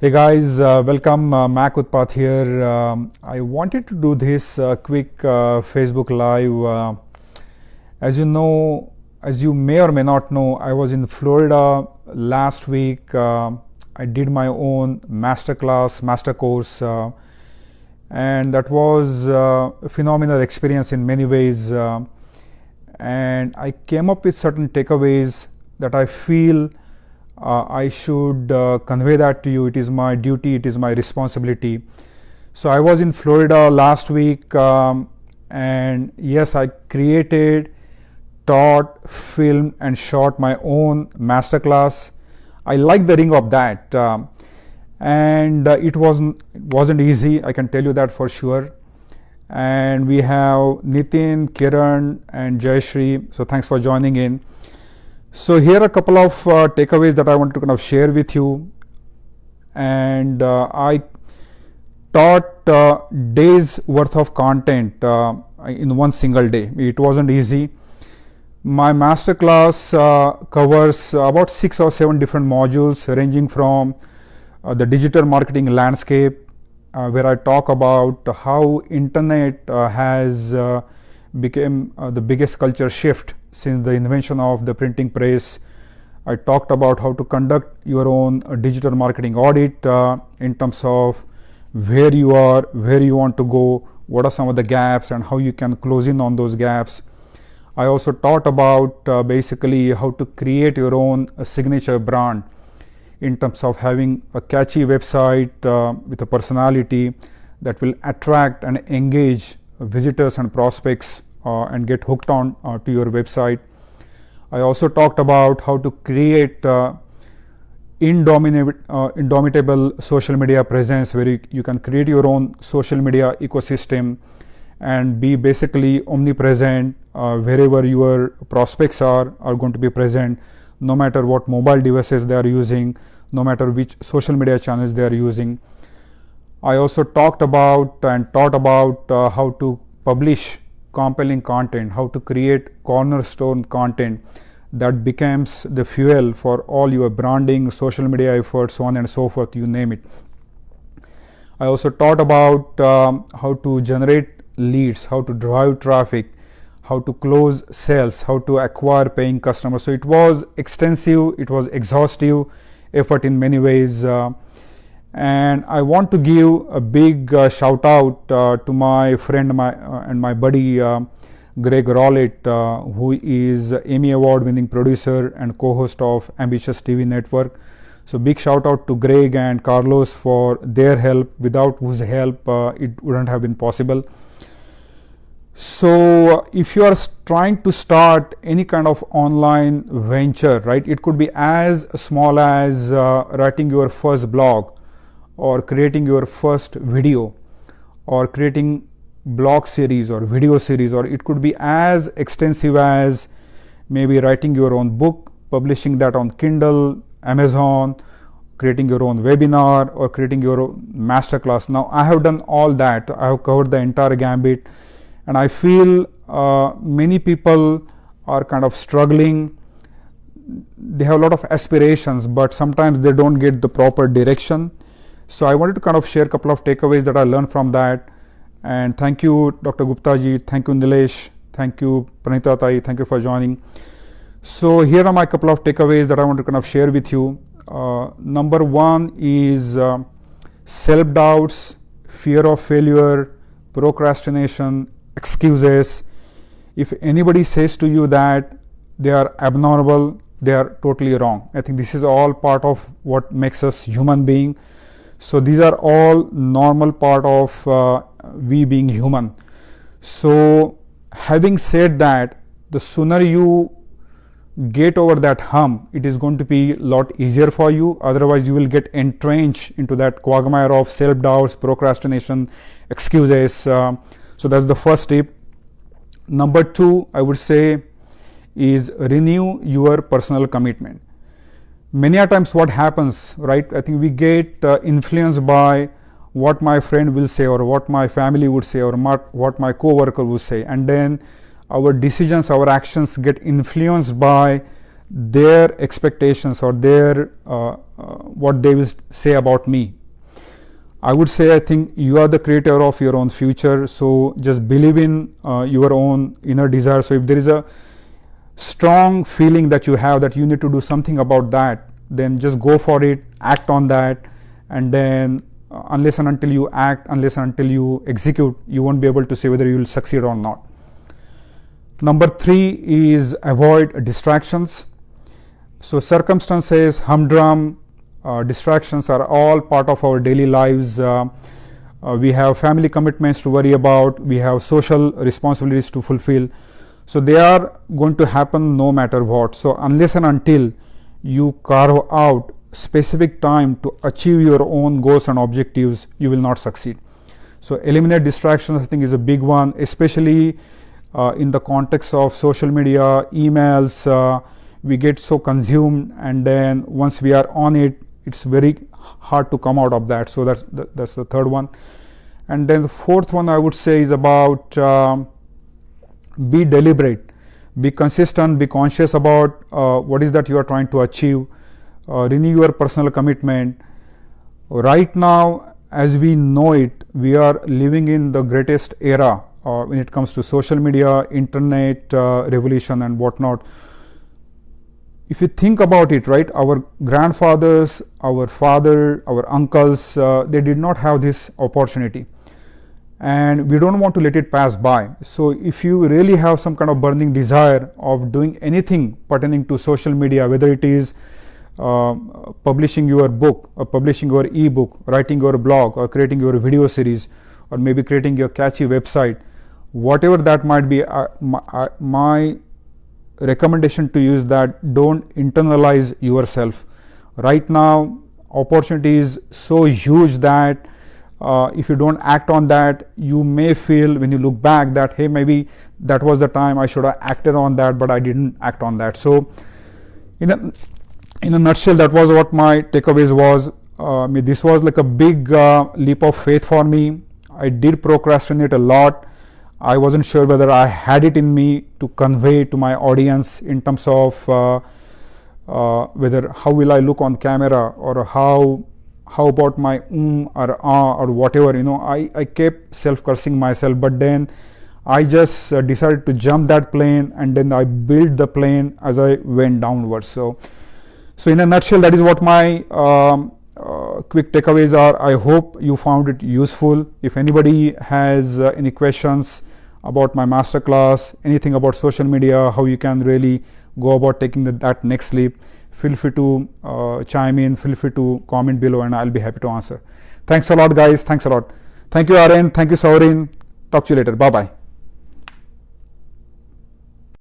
Hey guys, welcome. Mac Utpat here. I wanted to do this quick Facebook Live. As you know, as you may or may not know, I was in Florida last week. I did my own Masterclass, master course, and that was a phenomenal experience in many ways. And I came up with certain takeaways that I feel I should convey that to you. It is my duty, it is my responsibility. So I was in Florida last week, and yes, I created, taught, filmed and shot my own masterclass. I like the ring of that, and it wasn't easy, I can tell you that for sure. And we have Nitin, Kiran and Jayashri, so thanks for joining in. So here are a couple of takeaways that I want to kind of share with you. And I taught days worth of content in one single day. It wasn't easy. My masterclass covers about 6 or 7 different modules, ranging from the digital marketing landscape, where I talk about how internet has become the biggest culture shift since the invention of the printing press. I talked about how to conduct your own digital marketing audit in terms of where you are, where you want to go, what are some of the gaps and how you can close in on those gaps. I also taught about basically how to create your own signature brand in terms of having a catchy website with a personality that will attract and engage visitors and prospects and get hooked on to your website. I also talked about how to create indomitable social media presence, where you can create your own social media ecosystem and be basically omnipresent wherever your prospects are going to be present, no matter what mobile devices they are using, no matter which social media channels they are using. I also talked about and taught about how to publish compelling content, how to create cornerstone content that becomes the fuel for all your branding, social media efforts, so on and so forth, you name it. I also taught about how to generate leads, how to drive traffic, how to close sales, how to acquire paying customers. So it was extensive, it was exhaustive effort in many ways. And I want to give a big shout out to my friend and my buddy Greg Rowlett, who is Emmy Award winning producer and co-host of Ambitious TV Network. So big shout out to Greg and Carlos for their help, without whose help it wouldn't have been possible. So if you are trying to start any kind of online venture, right, it could be as small as writing your first blog, or creating your first video, or creating blog series or video series, or it could be as extensive as maybe writing your own book, publishing that on Kindle, Amazon, creating your own webinar, or creating your own masterclass. Now I have done all that. I have covered the entire gambit, and I feel many people are kind of struggling. They have a lot of aspirations, but sometimes they don't get the proper direction. So I wanted to kind of share a couple of takeaways that I learned from that. And thank you, Dr. Gupta ji, thank you, Nilesh, thank you, Pranita Tai, thank you for joining. So here are my couple of takeaways that I want to kind of share with you. Number one is self-doubts, fear of failure, procrastination, excuses. If anybody says to you that they are abnormal, they are totally wrong. I think this is all part of what makes us human being. So these are all normal part of we being human. So having said that, the sooner you get over that hump, it is going to be a lot easier for you. Otherwise you will get entrenched into that quagmire of self-doubts, procrastination, excuses. So that's the first tip. Number two, I would say, is renew your personal commitment. Many a times what happens, right, I think we get influenced by what my friend will say, or what my family would say, or what my co-worker would say, and then our decisions, our actions get influenced by their expectations or their what they will say about me. I would say I think you are the creator of your own future, so just believe in your own inner desire. So if there is a strong feeling that you have that you need to do something about that, then just go for it, act on that, and then unless and until you act, unless and until you execute, you won't be able to say whether you will succeed or not. Number 3 is avoid distractions. So circumstances, humdrum, distractions are all part of our daily lives. We have family commitments to worry about, we have social responsibilities to fulfill, so they are going to happen no matter what. So unless and until you carve out specific time to achieve your own goals and objectives, you will not succeed. So eliminate distractions, I think, is a big one, especially in the context of social media, emails. We get so consumed, and then once we are on it, it's very hard to come out of that. So that's the third one. And then the fourth one I would say is about be deliberate, be consistent, be conscious about what is that you are trying to achieve, renew your personal commitment. Right now, as we know it, we are living in the greatest era when it comes to social media, internet revolution and whatnot. If you think about it, right, our grandfathers, our father, our uncles, they did not have this opportunity, and we don't want to let it pass by. So if you really have some kind of burning desire of doing anything pertaining to social media, whether it is publishing your book or publishing your ebook, writing your blog, or creating your video series, or maybe creating your catchy website, whatever that might be, my recommendation to you is that don't internalize yourself. Right now, opportunity is so huge that if you don't act on that, you may feel when you look back that, hey, maybe that was the time I should have acted on that, but I didn't act on that. So in a nutshell, that was what my takeaways was. This was like a big leap of faith for me. I did procrastinate a lot. I wasn't sure whether I had it in me to convey to my audience in terms of whether how will I look on camera, or how about my or or whatever, I kept self-cursing myself, but then I just decided to jump that plane, and then I built the plane as I went downwards. So in a nutshell, that is what my quick takeaways are. I hope you found it useful. If anybody has any questions about my masterclass, anything about social media, how you can really go about taking that next leap, feel free to chime in, feel free to comment below, and I'll be happy to answer. Thanks a lot, guys. Thanks a lot. Thank you, Aren. Thank you, Saurin. Talk to you later. Bye-bye.